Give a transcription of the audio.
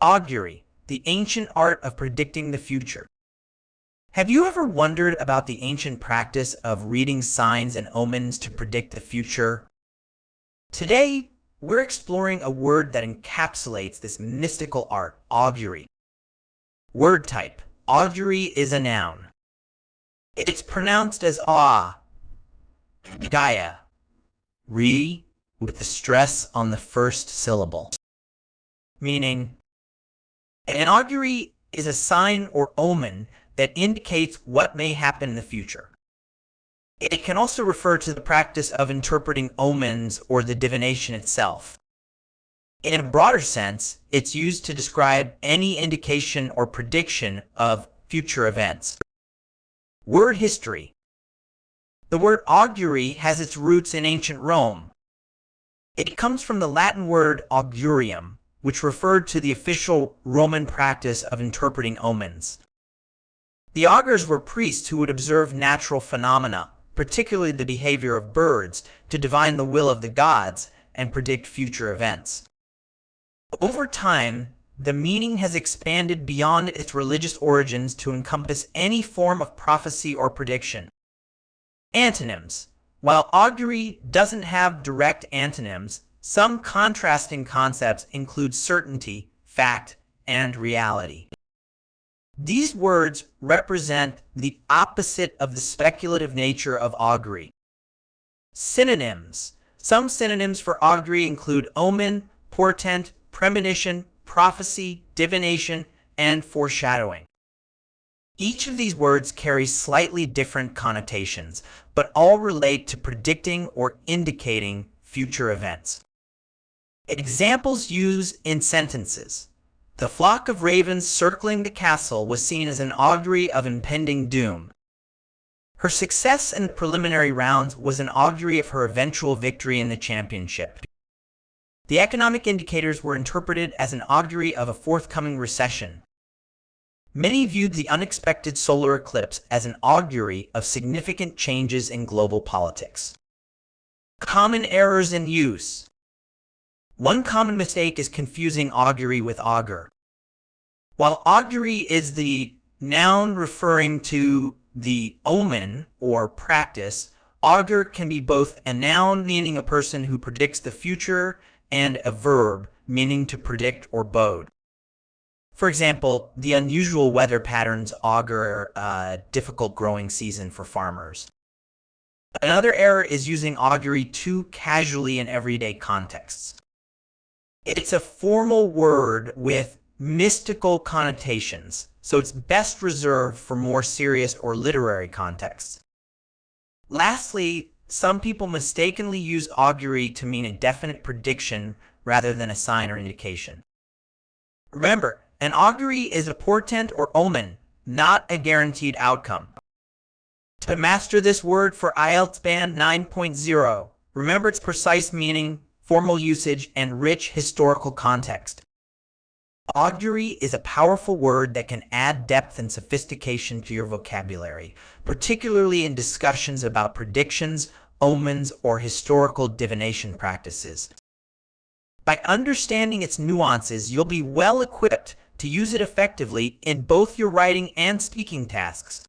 Augury, the ancient art of predicting the future. Have you ever wondered about the ancient practice of reading signs and omens to predict the future? Today, we're exploring a word that encapsulates this mystical art, augury. Word type: augury is a noun. It's pronounced as Gaia, re, with the stress on the first syllable. Meaning, an augury is a sign or omen that indicates what may happen in the future. It can also refer to the practice of interpreting omens or the divination itself. In a broader sense, it's used to describe any indication or prediction of future events. Word history. The word augury has its roots in ancient Rome. It comes from the Latin word augurium, which referred to the official Roman practice of interpreting omens. The augurs were priests who would observe natural phenomena, particularly the behavior of birds, to divine the will of the gods and predict future events. Over time, the meaning has expanded beyond its religious origins to encompass any form of prophecy or prediction. Antonyms. While augury doesn't have direct antonyms, some contrasting concepts include certainty, fact, and reality. These words represent the opposite of the speculative nature of augury. Synonyms. Some synonyms for augury include omen, portent, premonition, prophecy, divination, and foreshadowing. Each of these words carries slightly different connotations, but all relate to predicting or indicating future events. Examples used in sentences. The flock of ravens circling the castle was seen as an augury of impending doom. Her success in the preliminary rounds was an augury of her eventual victory in the championship. The economic indicators were interpreted as an augury of a forthcoming recession. Many viewed the unexpected solar eclipse as an augury of significant changes in global politics. Common errors in use. One common mistake is confusing augury with augur. While augury is the noun referring to the omen or practice, augur can be both a noun meaning a person who predicts the future and a verb meaning to predict or bode. For example, the unusual weather patterns augur a difficult growing season for farmers. Another error is using augury too casually in everyday contexts. It's a formal word with mystical connotations, so it's best reserved for more serious or literary contexts. Lastly, some people mistakenly use augury to mean a definite prediction rather than a sign or indication. Remember, an augury is a portent or omen, not a guaranteed outcome. To master this word for IELTS Band 9.0, remember its precise meaning, formal usage, and rich historical context. Augury is a powerful word that can add depth and sophistication to your vocabulary, particularly in discussions about predictions, omens, or historical divination practices. By understanding its nuances, you'll be well equipped to use it effectively in both your writing and speaking tasks.